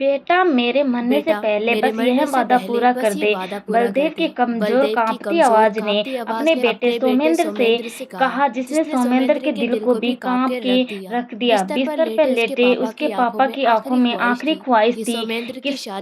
बेटा, मेरे मरने से पहले बस यह वादा पूरा कर दे। बलदेव की कमजोर कांपती आवाज ने अपने बेटे सोमेंद्र से कहा, जिसने सोमेंद्र के दिल को भी कांप के रख दिया। बिस्तर पर लेटे उसके पापा की आंखों में आखिरी ख्वाहिश थी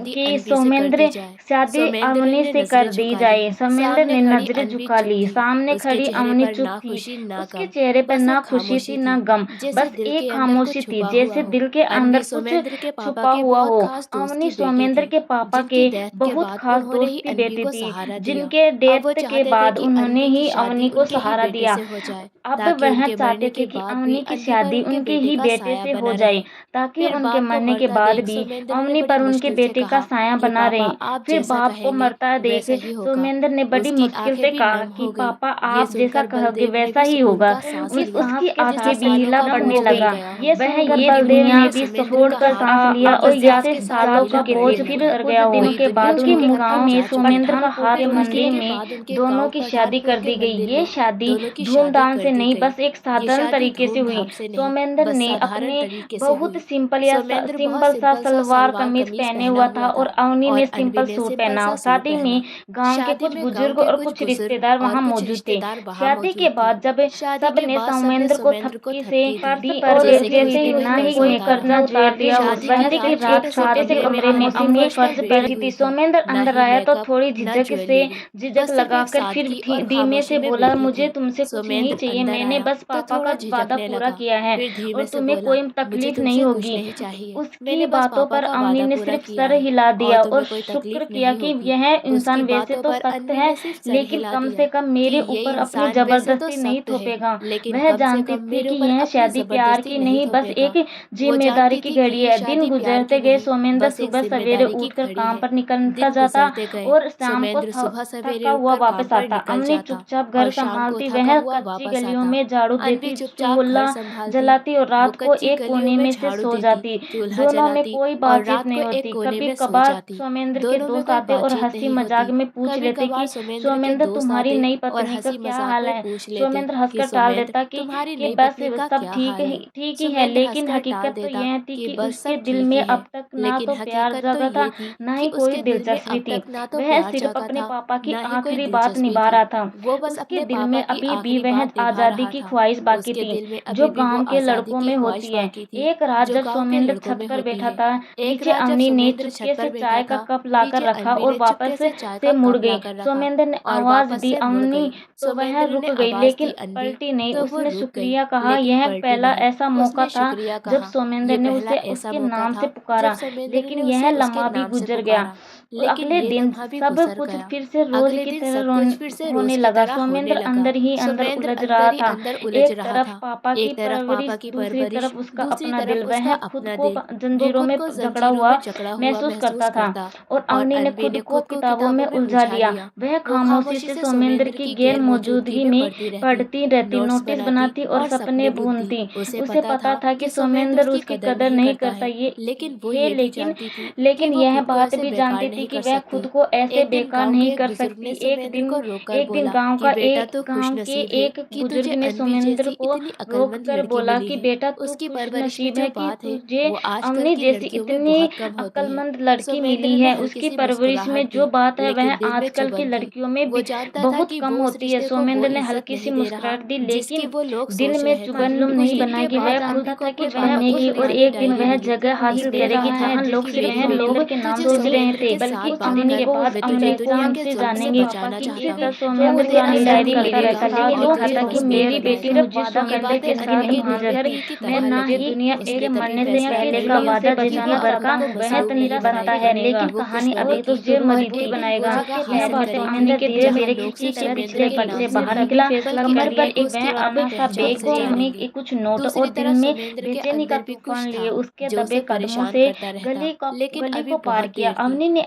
कि सोमेंद्र शादी अवनी से कर दी जाए। सोमेंद्र ने नजरें झुका ली। सामने खड़ी अवनी चुप थी। उसके चेहरे पर ना खुशी थी ना गम, बस एक खामोशी थी, जैसे दिल के अंदर कुछ छुपा हुआ हो। अवनी सोमेंद्र के पापा के बहुत खास दोस्त की बेटी थी, जिनके डेथ के बाद उन्होंने ही अवनी को सहारा दिया। अब वह चाहते थे कि अवनी की शादी उनके ही बेटे से हो जाए, ताकि उनके मरने के बाद भी अवनी पर उनके बेटे का साया बना रहे। फिर बाप को मरता देख सोमेंद्र ने बड़ी मुश्किल से कहा कि पापा, आप जैसा कहोगे वैसा ही होगा। उसकी आंखें भी नीला पड़ने लगा। वह ये बलदेव ने भी छोड़ कर सांस लिया और जैसे सालों का बोझ फिर उतर गया हो। दिनों के बाद उनके गांव में सोमेंद्र का हाथ मंडली में दोनों की शादी कर दी गई। ये शादी धूमधाम से नहीं, बस एक साधारण तरीके से हुई। सोमेंद्र ने अपने बहुत सिंपल सा सलवार कमीज पहने हुआ था और अवनी ने सिंपल सूट पहना। शादी में गांव के कुछ बुजुर्ग और कुछ रिश्तेदार वहां मौजूद थे। शादी के बाद जब सबने सोमेंद्र को थपकी से दी और जैसे ही ना ही मेकअप न उतार दिया, वह की रात छोटे से कमरे में अपनी फर्ज बैठी थी। सोमेंद्र अंदर आया तो थोड़ी झिझक लगाकर फिर धीमे से बोला, मुझे तुमसे कुछ नहीं चाहिए, मैंने बस पापा का वादा पूरा किया है और तुम्हें कोई तकलीफ नहीं होगी। उसकी बातों पर अवनी ने सिर्फ सर हिला दिया और शुक्र किया कि यह इंसान वैसे तो सख्त है, लेकिन कम से कम मेरे ऊपर अपनी जबरदस्ती नहीं थोपेगा। वह जानती थी कि यह शादी प्यार की नहीं, बस एक जिम्मेदारी की घड़ी है। दिन गुजरते गए। सोमेंद्र सुबह सवेरे उठकर काम पर निकलता जाता और शाम को थका हुआ वापस आता। अवनी चुपचाप घर संभालती। वह कच्ची गलियों में झाड़ू देती, चूल्हा जलाती और रात को एक कोने में से सो जाती। दोनों में कोई बातचीत नहीं होती। कभी कभार सोमेंद्र के दोस्त आते और हंसी मजाक में पूछ लेते कि सोमेंद्र, तुम्हारी नई पत्नी का क्या हाल है। सोमेंद्र हंसकर टाल देता कि बस सब ठीक ही है, लेकिन हकीकत तो यह थी कि उसके दिल में अब तक ना तो प्यार जगा था, ना ही कोई दिलचस्पी थी। वह सिर्फ अपने पापा की आखिरी बात निभा रहा था। उसके दिल में अभी भी वह आजादी की ख्वाहिश बाकी थी, जो गांव के लड़कों में होती है। एक रात जब सोमेंद्र छत पर बैठा था, नीचे अवनी ने चुपके से चाय का कप लाकर रखा और वापस से मुड़ गई। सोमेंद्र ने आवाज दी, अवनी, तो वह रुक गई, लेकिन पलटी नहीं। उसने शुक्रिया कहा। यह पहला ऐसा मौका था जब सोमेंद्र ने उसे उसके नाम से पुकारा, लेकिन यह लम्हा भी गुजर गया। अगले दिन सब कुछ फिर से रोज की तरह होने लगा। सोमेंद्र अंदर ही अंदर उलझ रहा था। एक तरफ पापा की परवरिश, दूसरी तरफ उसका अपना दिल। वह खुद को जंजीरों में जकड़ा हुआ महसूस करता था और अवनी ने खुद को किताबों में उलझा दिया। वह खामोशी से सोमेंद्र की गैर मौजूदगी में पढ़ती रहती, नोटिस बनाती और सपने बुनती। उसे पता था कि सोमेंद्र उसकी कदर नहीं करता, लेकिन यह बात भी जानती थी कि वह खुद को ऐसे बेकार नहीं कर सकती। एक दिन गांव के एक बुजुर्ग ने सोमेंद्र को रोककर बोला कि बेटा, तू खुशनसीब है कि तुझे अवनी जैसी इतनी अक्लमंद लड़की मिली है। उसकी परवरिश में जो बात है वह आजकल की लड़कियों में बहुत कम होती है। सोमेंद्र ने हल्की सी मुस्कुराहट दी, लेकिन दिल में चुभन नहीं बनाएगी। वह खुद था कि बनेगी और एक दिन वह जगह हासिल करेगी जहाँ लोग सिर्फ सोमेंद्र के नाम सोच रहे थे, बल्कि कुछ दिन के बाद अवनी को हमसे जानेंगे। सोमेंद्र पुरानी डायरी लिखता रहता, लेकिन लिखा था कि मेरी बेटी मुझे वादा करने के साथ नहीं गुजरती। मैं ना ही दुनिया के मरने से पहले का वादा जिंदगी भर का वह तनीरा बनता है, लेकिन कहानी अभी तो जो मजबूत बनाएगा। सोमेंद्र धीरे धीरे खिड़की के पिछले पट से बाहर निकला। कमर पर एक वह अब सा बैग में कुछ नोट और दिल में बेचैनी का तूफान लिए उसके दबे कदमों से गली को पार किया। अवनी ने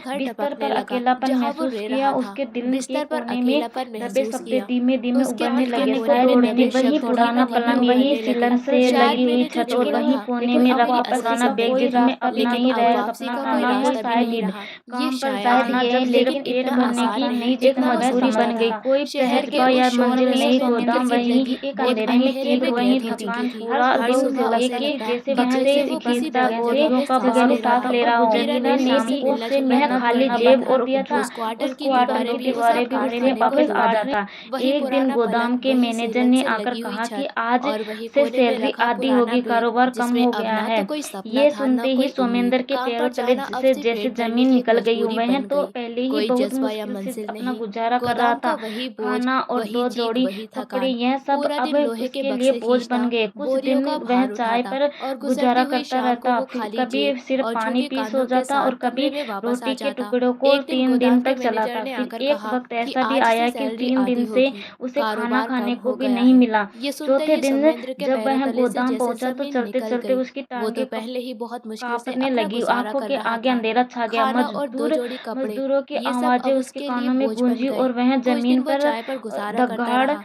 घर बिस्तर टपकने पर लगा अकेलापन जहाँ वो महसूस रह किया। रहा था। उसके दिल के बिस्तर पर कोने में अकेलापन दबे महसूस शब्द किया। धीमे धीमे उसके उभरने दिल के लगे। कोने शायद में दबे वही शब्द पुराना धीमे पलन, धीमे वही उभरने लगे। सिलन से शायद लगी हुई मैंने जो छत और छोड़ा वही था कोने वो में अब रखा असली पुराना बैग सफर जिसमें अब लेकिन नहीं अब रहा वापसी सपना का था कोई ना ही रास्ता भी नहीं शायद रहा। ये काम पर शायद शायद था ये लेकिन लेकिन पेट इतना भरने आसान की नहीं एक जितना मैं मजबूरी समझता बन गई। था। कोई शहर शहर के का उस या शोर मंजिल में नहीं, सौमिंदर गोदाम की वही जिंदगी एक एक अंधेरे में अंधेरे कील में वही कैद हो चुकी थकान थी। पूरा हर दूर सुबह से उसे लगे लगता जैसे कि बाहर जैसे से वो किसी खींचता बड़ी बोरियों जगह का से भार गुजर रहा उठा हो। ले रहा हो। मेरा गुजरीला दिल ने से भी मिलना उससे जुलना मैं बंद खाली कर दिया जेब था। और दिया था। उस क्वार्टर उस की क्वार्टर दीवारें की भी उसे दीवारें भी काट उसे खाने को वापस आ तैयार थी। जाता। वही एक दिन पुराना गोदाम पलंग, के वही मैनेजर सीलन ने से आकर लगी हुई कहा कि छत आज और वही से कोने में सैलरी रखा आधी पुराना होगी, बैग कारोबार कम जिसमें हो अब गया ना है। तो कोई सपना ये था न सुनते ही कोई उम्मीद। सोमेंद्र के काम पैरों पर तले जाना अब से सिर्फ जैसे पेट भरने जमीन की एक निकल गई। मजबूरी वह बन तो गई। पहले ही कोई बहुत जज्बा या मुश्किल से मंजिल अपना नहीं। गुजारा कर रहा गोदाम का था। वही बोझ, खाना और वही दो चीख, जोड़ी वही कपड़े, थकान। यह सब पूरा अब दिन लोहे के उसके लिए बक्से बोझ बन खींचता, गए। कुछ बोरियों दिन का वह भार चाय उठाता पर और गुजरती गुजारा हुई करता शाम को रहता, वो फिर खाली कभी जेब सिर्फ और पानी झुकी पी सो कांधों के जाता साथ और कभी कमरे में वापस आ रोटी के जाता। टुकड़ों को एक दिन 3 दिन गोदाम के तक मैनेजर चलाता। ने फिर आकर एक कहा वक्त कि ऐसा भी आज से आया कि सैलरी 3 दिन आधी से होगी, उसे खाना कारोबार खाने कम को हो भी गया नहीं है। मिला। ये सुनते चौथे ही दिन सौमिंद्र के जब पैरों वह तले से गोदाम जैसे पहुंचा तो जमीन चलते निकल चलते गई। उसकी वो तो टांगें पहले ही बहुत मुश्किल से कांपने अपना लगी। गुजारा आंखों कर के रहा आगे था। अंधेरा छा गया। खाना और 2 जोड़ी कपड़े, मजदूरों की ये सब आवाजें अब उसके उसके लिए कानों में बोझ बन गूंजी गए। और वह कुछ दिन जमीन वो पर चाय पर गुजारा करता धगाड़ रहा।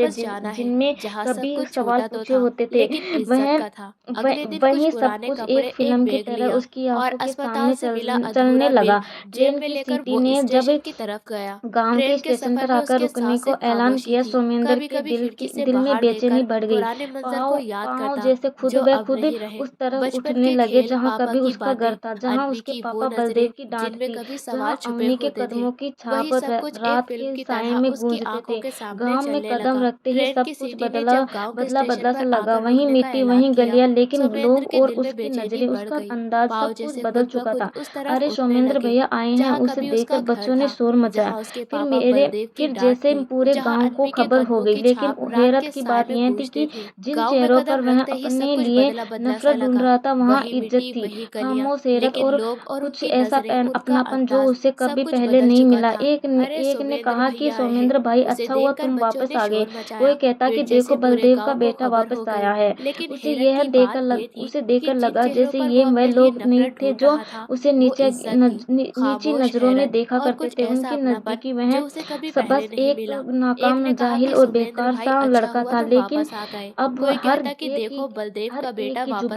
मेरे वापस जाना है, जिनमें जहाँ सब कभी कुछ सवाल छोटा तो पूछे था, होते थे, लेकिन इज्जत वह का था। अगले दिन कुछ वहीं सब पुराने कुछ कपड़े एक एक फिल्म की बैग तरह लिया उसकी और आंखों के अस्पताल सामने से मिला चलने अधूरा लगा। बिल ट्रेन जेब में की लेकर सीटी वो ने जब स्टेशन की तरफ गया। गांव के ट्रेन के स्टेशन सफर पर में आकर उसके रुकने सांसें को ऐलान खामोशी किया, थी। सोमेंद्र कभी के कभी खिड़की से दिल में बाहर बेचैनी देखकर बढ़ गई। पुराने मंजर को पाँव याद पाँव करता, जैसे खुद जो ब अब खुद नहीं रहे। उस तरफ बचपन उठने के लगे खेल, जहाँ पापा कभी की उसका घर बातें, था, जहाँ आंटी उसके की वो पापा नजरें बलदेव की डांट जिनमें थी, कभी जहाँ सवाल छुपे अम्मी के होते थे, कदमों की वही छाप सब कुछ एक रात फिल्म के की साए तरह में उसकी गूंजते आंखों थे। के सामने गांव में चलने कदम लगा। रखते ही ट्रेन सब की कुछ सीटी ने जब गांव के बदला स्टेशन बदला सा पर लगा, आकर वहीं रुकने का मिट्टी ऐलान वहीं किया, गलियां, लेकिन सोमेंद्र लोग के और दिल में उसकी बेचैनी नजरें, बढ़ उसका गई। अंदाज, पाँव सब कुछ जैसे बदल खुद ब चुका खुद था। उस तरफ अरे उठने सोमेंद्र लगे, भैया आए हैं, जहाँ उसे कभी उसका देखकर घर बच्चों ने था, शोर मचाया। जहाँ उसके फिर पापा मेरे बलदेव की फिर डांट जैसे थी, पूरे जहाँ गांव को अनपी के खबर हो कदमों गई, की लेकिन छाप रात हैरत के की साय बात में यह थी गूंजते कि थे। जिन गांव में चेहरों पर कदम वह रखते ही सब अपने कुछ लिए बदला बदला सा नफरत ढूंढ लगा। रहा था, वहाँ वही इज्जत मिट्टी, थी, वही गलियां, खामोश हैरत लेकिन और लोग और कुछ उनकी ऐसा नजरें, उनका अपनापन जो अंदाज, उसे सब कभी कुछ पहले बदल नहीं चुका मिला। था। अरे एक ने सोमेंद्र कहा कि भैया आए हैं। सोमेंद्र भाई, उसे अच्छा हुआ देखकर तुम बच्चों वापस ने आ गए। शोर कोई मचाया। कहता कि फिर देखो जैसे पूरे बलदेव का गांव को बेटा खबर वापस हो गई। आया है। लेकिन हैरत की बात ये थी उसे कि देखकर जिन लगा चेहरों जैसे पर ये वो वह अपने लिए लोग नहीं नफरत थे ढूंढ जो रहा था, उसे वो इज्जत थी, नीची खामोश नजरों में हैरत देखा और करते कुछ थे। ऐसा उनके अपनापन नजदीकी वह जो उसे कभी पहले बस नहीं एक मिला। एक नाकाम ने कहा जाहिल कि और सोमेंद्र बेकार भाई, सा अच्छा लड़का हुआ था, तुम लेकिन वापस आ गए। अब कोई कहता कि देखो बलदेव हर का एक बेटा की वापस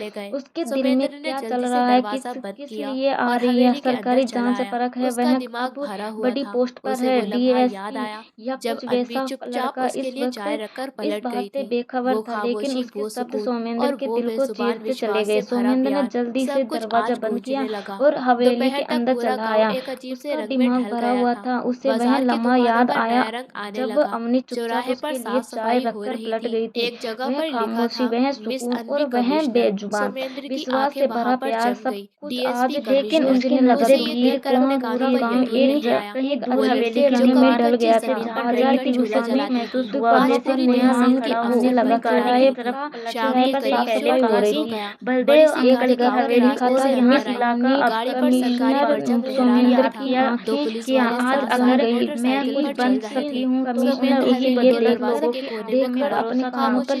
चले गए। उसके दिल में सुमेंद्र ने क्या चल जल्दी से रहा है, दरवाजा बंद किस किया लिए आ और रही है, हवेली के अंदर सरकारी चला जांच आया। परख है, उसका वह दिमाग अब भरा हुआ बड़ी था। पोस्ट पर उसे है, वो लम्हा याद डीएसपी आया या जब कुछ अन्वी वैसा चुपचाप लड़का उसके इस लिए चाय वक्त रखकर इस पलट बात गई से थी। बेखबर वो था, लेकिन खामोशी, उसके वो शब्द सुकून सोमेंद्र और के वो दिल को बेजुबान चीरते चले विश्वास गए। से भरा सोमेंद्र ने प्यार जल्दी से सब कुछ दरवाजा आज बंद किया गूंजने लगा। और हवेली के दोपहर तक अंदर पूरा चला गांव आया। एक अजीब से उसका रंग में दिमाग ढल भरा गया हुआ था। था। उसे वह बाजार की लम्हा दुकानों याद पर आया नया रंग आने जब लगा। अम्मी चुपचाप चौराहे पर उसके लिए साफ चाय सफाई हो रखकर रही पलट थी। गई थी। एक जगह वह पर लिखा खामोशी, था, वह मिस सुकून अन्वी और वह कमिश्नर। बेजुबान सुमेंद्र की विश्वास आंखें से वहां भरा पर प्यार, जम सब गई। कुछ आज डीएसपी लेकिन कमिश्नर। उसकी उसे नजरें ये भीड़ देखकर अपने कौन कानों पूरा पर गांव यकीन एक नहीं आया। कहीं दूर बोली, हवेली के जो रंग में कभी ढल कच्ची गया था। जमीन पर बाजार बैठकर की झूला दुकानें जलाती थी, महसूस हुआ आज जैसे पूरी नया दुनिया रंग उसके आने अफसोस लगा। पर खड़ा चौराहे नहीं थी। का शाम के चौराहे का करीब साफ सुबह सफाई हो घास रही हो थी। गया। बड़ी बलदेव सी एक गाड़ी जगह गांव के हवेली रास्ते था, से मिस अंदर आई। इलाका अब गाड़ी पर सरकारी कमिश्नर परचम लहरा सोमेंद्र रहा की था। दो आंखें पुलिस कि वाले आज साथ अगर साथ मैं मोटरसाइकिल कुछ पर बन चल रहे सकती थे। हूँ, कमिश्नर सुमेंद्र इसीलिए हवेली के देख दरवाजे लोगों के के कोने में देखकर खड़ा अपने कानों पर खामोशी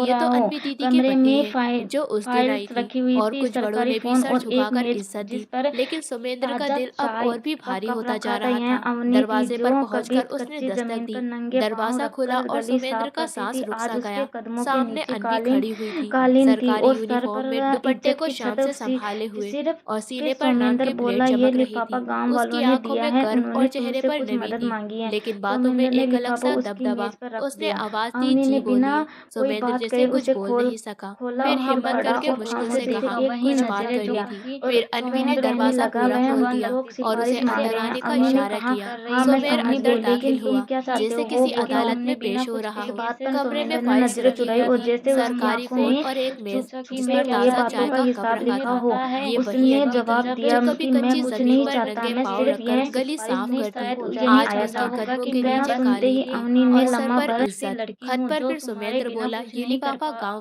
हो ये रहा तो हो। अन्वी दीदी के कमरे पति में हैं जो उस दिन आई फाइल्स थी, रखी हुई और थी, कुछ बड़ों सरकारी ने भी फोन सर और एक झुकाकर मेज इज्जत जिस दी। पर लेकिन सुमेंद्र का ताजा दिल अब चाय और भी का भारी कप होता रखा जा था। रहा यह था। अवनी थी दरवाजे पर जो कभी पहुंचकर उसने कच्ची दस्तक जमीन दी। पर नंगे पांव दरवाजा खुला रखकर और गली सुमेंद्र साफ का करती सांस थी। रुक सा आज उसके गया। कदमों के सामने नीचे अन्वी कालीन खड़ी हुई थी, कालीन थी सरकारी और सर यूनिफॉर्म पर में दुपट्टे इज्जत को की शान से छटक सी संभाले हुए, सिर्फ और फिर सीने पर नाम सोमेंद्र की प्लेट बोला, ये चमक रही लिफाफा थी। गांव वालों उसकी ने आंखों दिया में है, गर्व उन्होंने और चेहरे तुमसे पर कुछ नमी मदद थी, मांगी है। लेकिन बातों में सोमेंद्र ने एक अलग लिफाफा सा उसकी दबदबा। मेज पर रख उसने दिया। आवाज दी, अवनी ने जी बिना बोलिए। कोई सुमेंद्र बात जैसे कहे कुछ उसे बोल नहीं सका। खोला फिर वहां हिम्मत पड़ा करके और मुश्किल आंखों से से कहा, वही कुछ बात नजरें करनी दिया। थी। और फिर अन्वी ने सोमेंद्र कहने दरवाजा लगा, पूरा वह खोल दिया लोग और उसे सिफारिश मांग अंदर रहे हैं। आने का अवनी ने इशारा कहा, किया। हाँ मैं सुमेर समझी अंदर गई, लेकिन दाखिल तुम हुआ क्या चाहते जैसे हो वो किसी बोला। अदालत हमने में बिना पेश हो कुछ रहा कहे हो। बात पर कमरे में सोमेंद्र ने फाइल्स नजरें रखी चुराई हुई और थी, जैसे उसकी सरकारी आंखों फोन में और एक मेज चुटकी जिस में पर ये ताज़ा बातों चाय का का कप हिसाब रखा लिखा था। हो, ये वही उसने अन्वी थी जवाब दिया जो कभी कि मैं कच्ची कुछ जमीन नहीं पर चाहता, नंगे मैं पाँव सिर्फ रखकर यह गली सिफारिश साफ में करती। शायद यही आज आया उसके था। होगा कदमों कि के बिना नीचे सुनते कालीन ही थी अवनी और ने सर लम्हा पर भर सी इज्जत। लड़की खत हूँ पर जो फिर तुम्हारे सुमेंद्र बिना बोला, कुछ ये नहीं कर लिफाफा गांव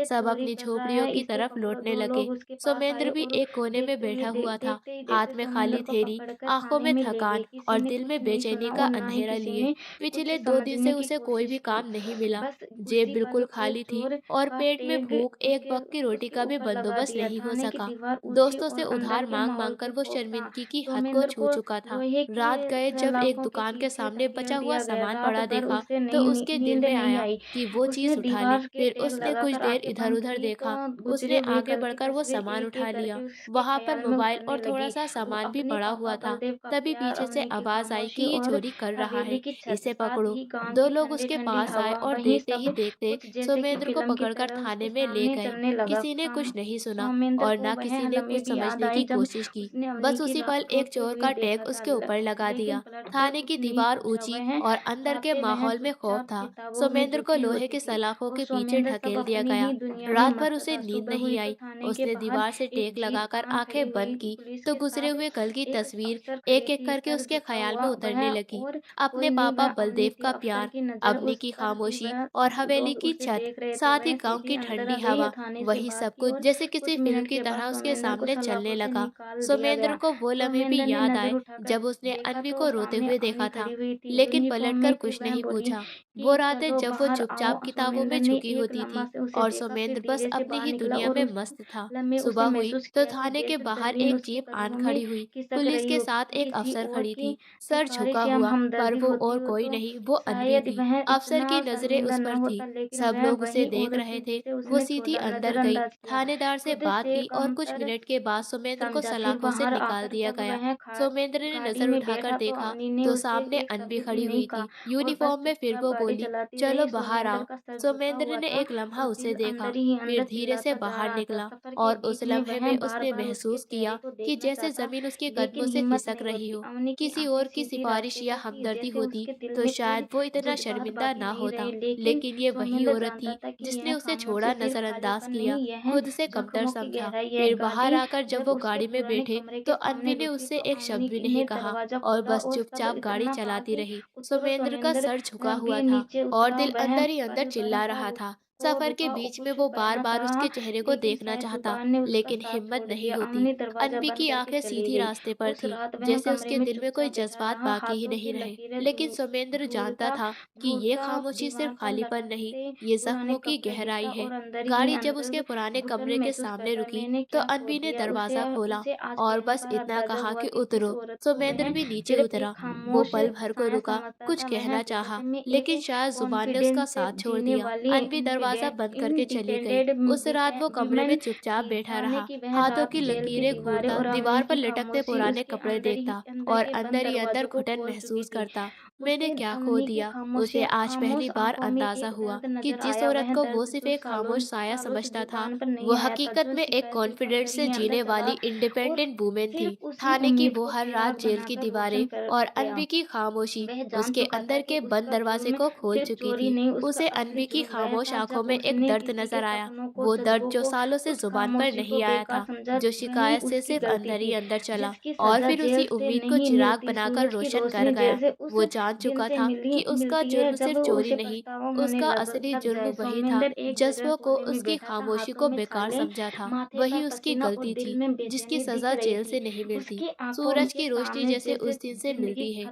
ये सब चोरी अपनी कर रहा है, झोपड़ियों की इसको तरफ पकड़ो। लौटने 2 लगे। लोग उसके पास आए सोमेंद्र भी और एक कोने में बैठा हुआ था, देखते ही हाथ देखते में खाली सौमिंदर को थैली, पकड़कर आंखों थाने में में ले गए। थकान किसी और ने दिल में कुछ नहीं बेचैनी सुना का और ना ही अंधेरा किसी लिए। ने कुछ पिछले 2 दिन से समझने की उसे कोई भी कोशिश की। काम नहीं मिला। बस जेब उसी का बिल्कुल जो वो खाली थी चोर और का पेट में टैग भूख एक उसके वक्त की रोटी उसके का भी ऊपर लगा बंदोबस्त दिया। नहीं हो थाने की सका। दीवार ऊँची दोस्तों से और अंदर उधार के मांग माहौल मांग कर भी वो खौफ था। शर्मिंदगी की हद को सौमिंदर छू को चुका था। लोहे रात के गए जब एक सलाखों के दुकान के पीछे सामने धकेल बचा हुआ दिया गया। सामान रात पड़ा भर देखा उसे तो नहीं उसके दिल नींद में नहीं आया आई। कि वो उसने चीज उठा ले। दीवार के फिर टैग उसने कुछ लगाकर देर आँखें इधर बंद उधर की तो देखा। गुजरे उसने हुए आगे कल की बढ़कर वो तस्वीर सामान उठा एक-एक लिया। करके उसके वहां पर ख़्याल में मोबाइल उतरने और थोड़ा लगी। सा वो सामान भी अपने पड़ा पापा हुआ था। बलदेव का तभी प्यार, पीछे से अम्मी की आवाज आई कि खामोशी ये और चोरी कर रहा हवेली है, की छत, इसे साथ पकड़ो। ही गाँव 2 की लोग उसके ठंडी-ठंडी पास आए हवा। और वहीं देखते ही सब देखते कुछ जैसे कि सोमेंद्र को फ़िल्म की पकड़कर तरह थाने उसके में ले सामने गए। चलने लगा। किसी ने कुछ नहीं सुना सौमिंदर और को ना वह किसी ने लम्हे कुछ भी याद समझने आए की जब कोशिश की। उसने अम्मी बस की उसी पल लाश एक रोते चोर हुए का टैग देखा था। उसके ऊपर लगा लेकिन दिया। पलटकर थाने कुछ की नहीं दीवार पूछा। ऊंची वह और अंदर के बातें वह माहौल में खौफ चुपचाप था। किताबों में सोमेंद्र को छुपी लोहे होती की थी सलाखों और के पीछे सौमिंदर तब ढकेल दिया अपनी गया। ही दुनिया में रात भर मस्त उसे था। नींद सुबह नहीं हुई तो आई। थाने के उसने बाहर दीवार से एक टेक जीप लगाकर आम खड़ी आंखें हुई बंद थी। की पुलिस तो के गुजरे साथ हुए कल की एक तस्वीर अफ़सर खड़ी एक एक थी, करके सर उसके झुका ख्याल में हुआ। वह उतरने लगी। और अपने कोई नहीं, पापा वह अम्मी बलदेव थी। का अफ़सर प्यार, की नज़र अग्नि उस की पर थी। खामोशी वह और सब हवेली लोग की उसे छत, देख रहे थे। साथ ही वह गांव सीधी की अंदर आ ठंडी गई। हवा, थाने वही सब कुछ जैसे किसी फिल्म की तरह उसके सामने चलने लगा। सोमेंद्र को वो लम्हे भी याद आए जब उसने अन्वी को रोते हुए देखा था, लेकिन पलटकर कुछ नहीं पूछा। वो रातें जब वो चुपचाप किताबों में झुकी होती थी और सोमेंद्र बस अपनी ही दुनिया में मस्त था। सुबह हुई तो थाने के बाहर एक जीप आन खड़ी हुई। पुलिस के साथ एक अफसर खड़ी थी, सर झुका हुआ, पर वो और कोई नहीं, वो अन्वी थी। अफसर की नजरें उस पर थी, सब लोग उसे देख रहे थे। वो सीधी अंदर गई, थानेदार से बात की और कुछ मिनट के बाद सोमेंद्र को सलाखों से निकाल दिया गया। सोमेंद्र ने नजर उठाकर देखा तो सामने अन्वी खड़ी हुई थी, यूनिफॉर्म में। फिर वो बोली, चलो बाहर आओ। सोमेंद्र ने एक लम्हा उसे देखा, फिर धीरे से बाहर निकला और उस लम्हे में उसने महसूस किया कि जैसे जमीन उसके कदमों से खिसक रही हो। किसी और की सिफारिश या हमदर्दी होती तो शायद वो इतना शर्मिंदा ना होता, लेकिन ये वही औरत थी जिसने उसे छोड़ा, नजरअंदाज किया, खुद से कमतर समझा। फिर बाहर आकर जब वो गाड़ी में बैठे तो अन्वी ने उससे एक शब्द भी नहीं कहा और बस चुपचाप गाड़ी चलाती रही। सोमेंद्र का सर झुका हुआ था और दिल अंदर ही अंदर चिल्ला रहा था। सफर के बीच में वो बार बार उसके चेहरे को देखना चाहता, लेकिन हिम्मत नहीं होती। अन्वी की आंखें सीधी रास्ते पर थी, जैसे उसके दिल में कोई जज्बात बाकी ही नहीं रहे। लेकिन सोमेंद्र जानता था कि ये खामोशी सिर्फ खालीपन नहीं, ये जख्मों की गहराई है। गाड़ी जब उसके पुराने कमरे के सामने रुकी तो अन्वी ने दरवाजा खोला और बस इतना कहा कि उतरो। सोमेंद्र भी नीचे उतरा। वो पल भर को रुका, कुछ कहना चाहा, लेकिन शायद जुबान ने उसका साथ छोड़ दिया। अन्वी दरवाजा बंद करके चली गई। उस रात वो कमरे में चुपचाप बैठा रहा, हाथों की लकीरें घूरता, दीवार पर लटकते पुराने कपड़े देखता और अंदर ही अंदर घुटन महसूस करता। मैंने क्या खो दिया? उसे आज पहली बार अंदाजा हुआ कि जिस औरत को वो सिर्फ एक खामोश साया समझता था, वो हकीकत में एक कॉन्फिडेंस से जीने वाली इंडिपेंडेंट वुमेन थी। थाने की वो हर रात, जेल की दीवारें और अन्वी की खामोशी उसके अंदर के बंद दरवाजे को खोल चुकी थी। उसे अन्वी की खामोश आंखों में एक दर्द नजर आया, वो दर्द जो सालों से जुबान पर नहीं आया था, जो शिकायत से सिर्फ अंदर ही अंदर चला और फिर उसी उम्मीद को चिराग बनाकर रोशन कर गया। वो जान चुका था कि उसका जुर्म सिर्फ चोरी नहीं, उसका असली जुर्म वही था, जज्बों को, उसकी खामोशी को बेकार समझा था। वही उसकी गलती थी जिसकी सजा जेल से नहीं मिलती, सूरज की रोशनी जैसे उस दिन से मिलती है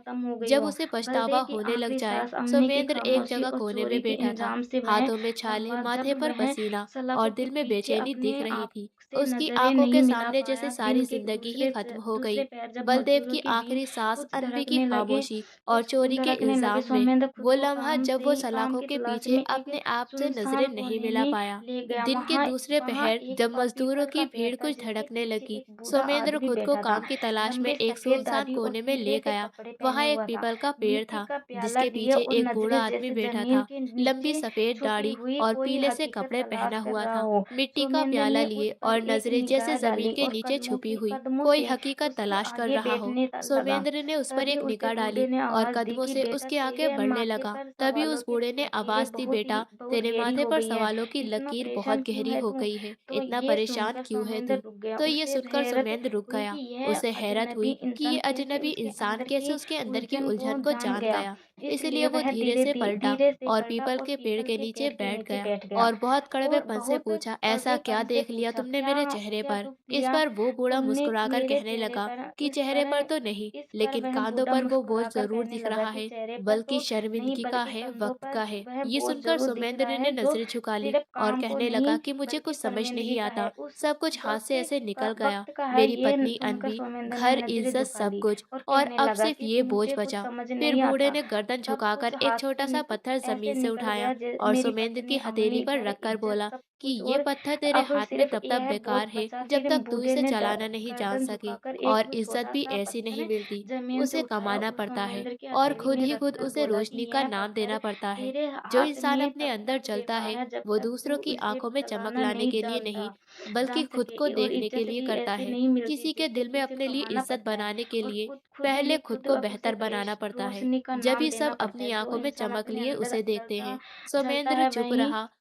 जब उसे पछतावा होने लग जाए। सोमेंद्र एक जगह कोने में बैठा था, हाथों में छाले, माथे पर पसीना और दिल में बेचैनी दिख रही थी। उसकी आंखों के सामने जैसे सारी जिंदगी ही खत्म हो गई। बलदेव की आखिरी सांस, अन्वी की खामोशी और चोरी के इल्जाम में। वो लम्हा जब वो सलाखों के पीछे अपने आप से नजरें नहीं मिला पाया। दिन के दूसरे पहर जब मजदूरों की भीड़ कुछ धड़कने लगी, सोमेंद्र खुद को काम की तलाश में एक सुनसान कोने में ले गया। वहाँ एक पीपल का पेड़ था जिसके पीछे एक बूढ़ा आदमी बैठा था, लंबी सफेद दाढ़ी और पीले से कपड़े पहना हुआ था, मिट्टी का प्याला लिए और नजरें जैसे जमीन के नीचे छुपी हुई, कोई हकीकत तलाश कर रहा हो। सोमेंद्र ने उस पर एक निगाह डाली और कदमों से उसके आगे बढ़ने लगा। तभी उस बूढ़े ने आवाज दी, बेटा, तेरे माथे पर सवालों की लकीर बहुत गहरी हो गई है, इतना परेशान क्यों है तू? तो ये सुनकर सोमेंद्र रुक गया। उसे हैरत हुई कि ये अजनबी इंसान कैसे उसके अंदर की उलझन को जान गया। इसलिए वो धीरे से पलटा और पीपल के पेड़ के नीचे बैठ गया और बहुत कड़वेपन से पूछा, ऐसा क्या देख लिया तुमने मेरे चेहरे पर? इस पर वो बूढ़ा मुस्कुराकर कहने लगा कि चेहरे पर तो नहीं, लेकिन कांधों पर वो बोझ जरूर दिख रहा है, बल्कि शर्मिंदगी का है, वक्त का है। ये सुनकर सोमेंद्र ने नजरें झुका ली और कहने लगा कि मुझे कुछ समझ नहीं आता, सब कुछ हाथ से ऐसे निकल गया, मेरी पत्नी अन्वी, घर, इज्जत, सब कुछ, और अब सिर्फ ये बोझ बचा। फिर बूढ़े ने गर्दन झुकाकर एक छोटा सा पत्थर जमीन से उठाया और सोमेंद्र की हथेली पर रखकर बोला कि ये पत्थर तेरे हाथ में तब तक बेकार है जब तक तू इसे चलाना नहीं जान सकी, और इज्जत भी ऐसी नहीं मिलती, उसे कमाना पड़ता है और खुद ही खुद उसे रोशनी का नाम देना पड़ता है। जो इंसान अपने अंदर जलता है वो दूसरों की आंखों में चमक लाने के लिए नहीं, बल्कि खुद को देखने के लिए करता है। किसी के दिल में अपने लिए इज्जत बनाने के लिए पहले खुद को बेहतर बनाना पड़ता है, जब ये सब अपनी आंखों में चमक लिए उसे देखते हैं। सोमेंद्र चुप रहा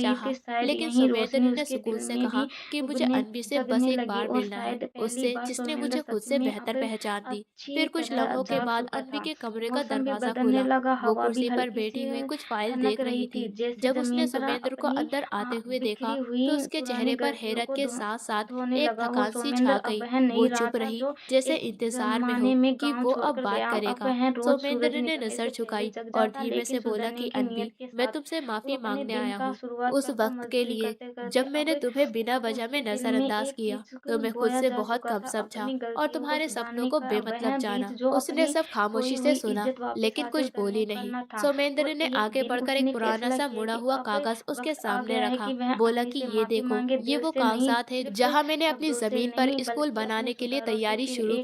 रही चाहा, थी, शायद लेकिन यही सुमेंद्र रोशनी ने उसके सुकून दिल से में कहा भी कि मुझे उगने अनवी से बस जगने एक लगी बार और मिलना है, शायद पहली उससे बार जिसने सोमेंद्र मुझे खुद सच से में बेहतर अब पहचान दी। अच्छी फिर कुछ तरह लम्हों के जाग बाद चुका अनवी था। के कमरे का मौसम भी दरवाजा बदलने खुला। लगा, वो हवा भी कुर्सी पर हल्की बैठी हुई सी कुछ फाइल ठनक देख रही रही थी, थी। जैसे जब उसने जमीन पर सुमेंद्र को अपनी अंदर आते हुए बिखरी देखा, हुई तो उसके पुरानी चेहरे पर गलतियों हैरत को के साथ साथ धोने एक लगा। वो थकान सी सोमेंद्र छा अब गई। वह वो नहीं रहा चुप था रही, जो जैसे एक इंतजार में हो जमाने में कि गांव वो अब छोड़कर बात गया। अब करेगा। वह रोज सूरज सोमेंद्र ने निकलने से नजर पहले झुकाई जग और जाता, धीमे लेकिन से बोला सुधरने कि की अनवी, नीयत के मैं साथ। तुमसे वो माफी अपने मांगने दिन आया का हूँ शुरुआत उस करता, वक्त के मजदूरी लिए करते करते जब मैंने अब तुम्हें बिना वजह में उसके दिल में नजरअंदाज एक किया, बीज तुम्हें खुद बोया से जा बहुत चुका कम था। समझा अपनी और गलतियों को तुम्हारे सुधारने सपनों को का बेमतलब वह बीज जाना। जो उसने अपनी सब खोई खामोशी से हुई सुना, इज्जत वापस लेकिन हासिल कुछ करने बोली नहीं। करना था। सोमेंद्र और ने एक आगे दिन बढ़कर एक उसने पुराना फैसला सा किया मुड़ा कि हुआ अब कागज उसके वक्त आ सामने गया है रखा। कि वह बोला अनवी कि से ये माफी देखो, मांगे, ये दिल वो से नहीं, कागजात है सिर्फ जहां मैंने अपनी शब्दों से जमीन पर नहीं, स्कूल बल्कि अपने बनाने के लिए सुधारों से। तैयारी फिर शुरू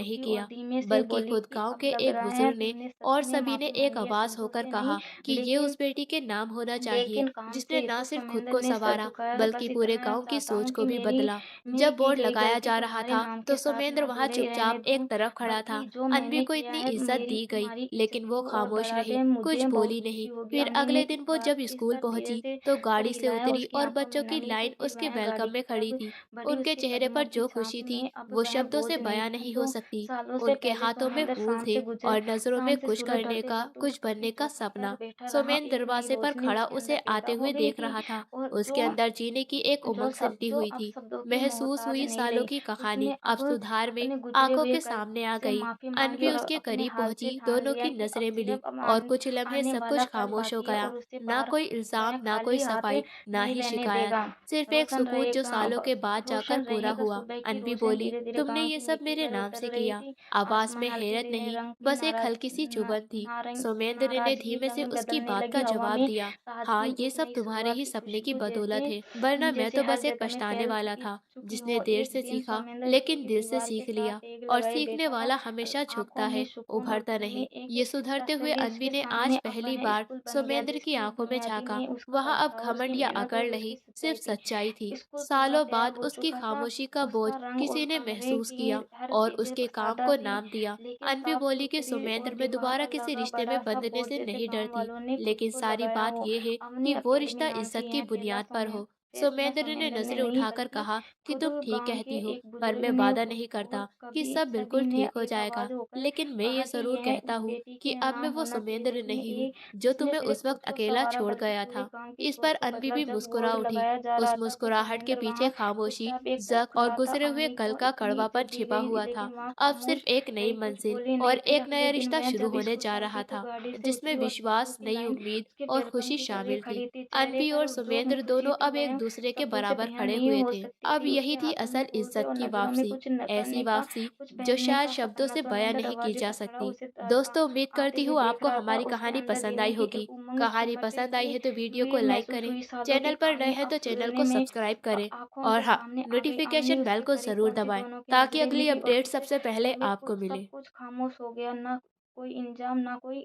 नहीं रुकी और किया, धीमे से बल्कि बोली खुद कि गांव अब के लग एक रहा है बुजुर्ग ने तुमने और सच में सभी ने माफी एक मांगी है, आवाज शब्दों होकर से नहीं कहा कि ये लेकिन उस बेटी के नाम होना चाहिए लेकिन काम जिसने से। न तो सिर्फ खुद सोमेंद्र को ने सर संवारा झुकाया और बल्कि बस पूरे इतना गांव की चाहता सोच हूँ को कि भी मेरी बदला। मेरी जब की बोर्ड गई लगाया गलती जा रहा तुम्हारे था नाम तो के साथ सुमेंद्र ना वहां जुड़े ही रहने चुपचाप दूं। एक तरफ खड़ा था। बाकी जो अनवी मैंने को किया इतनी है इज्जत मेरी दी गई, तुम्हारी इज्जत लेकिन वो को और खामोश बढ़ा रही, दे, कुछ मुझे बोली बहुत नहीं। खुशी होगी। फिर अम्मी ने अगले दिन इस वो बात जब इस स्कूल पर धीरे पहुंची से तो सर गाड़ी से हिलाया। उतरी उसकी और आंखों में बच्चों की नमी थी। लाइन फिर उसके वह गाड़ी वेलकम में की खड़ी तरफ थी। बढ़ी। उनके उसके चेहरे कदमों पर की जो खुशी सांस थी में अब वो वह शब्दों बोझ से नहीं बयां था नहीं हो जो सकती। सालों से उनके पहले हाथों में सोमेंद्र फूल शाम थे से गुजर और नजरों शाम में से कुछ सूरज करने ढलते का, वक्त कुछ उसी बनने का चौखट पर सपना। बैठा रहा। सोमेन एक नई दरवाजे पर रोशनी खड़ा उसके उसे अंदर पैदा आते हो हुए गई देख थी रहा था। और उसके अंदर जीने की एक उमंग सिमटी जो हुई अब थी। शब्दों की महसूस मोहताज हुई नहीं सालों रही। की कहानी उसने अब अब सुधार में अपने गुजरे आंखों हुए के कल सामने आ से गई। माफी मांगी अनवी और उसके अपने करीब हाल से पहुंची, ठान दोनों लिया की कि अब नजरें मिली सिर्फ अब और कुछ लम्हे आने सब वाला कुछ कल खामोश हो बाकी है गया। और उससे ना पार कोई वह इल्जाम, ना कोई खाली हाथ सफाई, ना नहीं ही रहने शिकायत, देगा। सिर्फ एक रोशन सुकूत जो रहेगा सालों अब के बाद जाकर रोशन पूरा रहेगा। हुआ। सुबह की अनवी रोशनी बोली, धीरे धीरे तुमने गांव ये की सब मिट्टी मेरे पर नाम उतर से रही किया। थी। आवाज में आसमान हल्के हैरत नीले नहीं, रंग की बस एक हल्की सी चुभन थी। सोमेंद्र ने नाराजगी धीमे से रंग उसकी बदलने बात लगी। का हवा जवाब में दिया। हाँ, ताजगी ये एक सब नई तुम्हारे शुरुआत ही की सपने की खुशबू बदौलत जैसे है, वरना मैं जैसे तो हर बस एक जगह में पछताने फैल वाला चुकी था चुकी जिसने हो। देर एक से दिन सीखा सोमेंद्र लेकिन स्कूल की दिल से दीवार के सीख लिया। साथ एक और लगाए सीखने बैठा था। वाला हमेशा आंखों झुकता में है, सुकून और उभरता दिल में नहीं। एक ये सुधरते हुए तसल्ली। अनवी उसके ने आज सामने अब पहली वह बार स्कूल बन गया सोमेंद्र की जिसकी आंखों में बुनियादी झांका। में उसका वहां दम अब था। घमंड उसकी या मेहनत अकड़ और नहीं, उसकी सिर्फ सच्चाई थी। सच्चाई थी। स्कूल सालों सुबह तैयार बाद हो उसकी चुका था, खामोशी का बोझ उसका रंग, किसी ने उसका हर एक महसूस किया चीज़, हर और चीज़ें उसके कुछ काम सादा को थी, नाम दिया। लेकिन अनवी बोली कि साफ-सुथरी और सुमेंद्र में दोबारा दीवार किसी लगा रिश्ते में बड़ा-सा बंधने बोर्ड से जैसे नहीं गाँव डरती, वालों ने खुद लेकिन को सारी लगाया बात हो। ये है अवनी कि वो अकेडमी रिश्ता नाम इज्जत से की है, पहला बुनियाद पर सोमेन हो। फैसला सुमेंद्र ने सोमेंद्र ने नजरें नहीं उठाकर बल्कि कहा कि खुद तुम ठीक गाँव के कहती हो, एक पर बुजुर्ग मैं ने, वादा नहीं और करता कि कभी सब बिल्कुल सभी ने ठीक हो एक जाएगा। आवाज़ होकर लेकिन मैं कहा ये कि जरूर यह कहता इस हूँ बेटी कि के अब मैं नाम वो होना चाहिए, सुमेंद्र उसने नहीं हूँ एक जो जिसने तुम्हें सिर्फ उस खुद वक्त को अकेला संवारा छोड़ बल्कि गया पूरे था। गाँव की इस सोच पर को अनवी बदला। भी जब मुस्कुरा बोर्ड उठी। लगाया जा उस रहा था तो मुस्कुराहट के सोमेंद्र पीछे वहाँ खामोशी, चुपचाप एक पल जक और खड़ा था। गुजरे हुए अवनी कल को का इतनी कड़वापन इज्जत दी छिपा गई हुआ था। लेकिन वहाँ अब सिर्फ खामोश एक नई रही, कुछ मंजिल बोली और नहीं। फिर एक अगले नया दिन रिश्ता वह शुरू जब होने स्कूल जा पहुंची रहा तो था, गाड़ी से जिसमें उतरी और बच्चों विश्वास, की नई लाइन उम्मीद उसके और खुशी बैलकनी पर ही शामिल थी। खड़ी थी। चेहरे अनवी पर और उस जोर में सुमेंद्र खुशी दोनों थी अब एक वह दूसरे के शब्दों से बराबर बयान खड़े नहीं हुए हो थे। सकती अब थी। यही उसके थी हाथों में असल तोहफे इज्जत और की नजरों में वापसी, कुछ न ऐसी करने का, वापसी कुछ जो पहनने शायद का शब्दों सपना। से बयां सोमेंद्र नहीं की दरवाजे जा पर खड़ा सकती। उसे था, दोस्तों, उम्मीद आते करती ही हूँ देख आपको रहा था। हमारी उसके कहानी अंदर पसंद जीने आई की होगी। एक उमंग उसकी कहानी बातें पसंद आई से है तो वीडियो को भी लाइक महसूस करें, हुई। सालों की चैनल पर नए कहानी हैं अब तो चैनल सुलझने को में सब्सक्राइब करें आँखों और के हाँ, सामने आ गई। अवनी नोटिफिकेशन बेल उसके को करीब जरूर पहुंची, दबाएं दोनों की ताकि नजरें अगली मिली और अपडेट कुछ सबसे पहले समय आपको सब मिले। कुछ खामोश हो गया। ना कोई इंजाम, ना कोई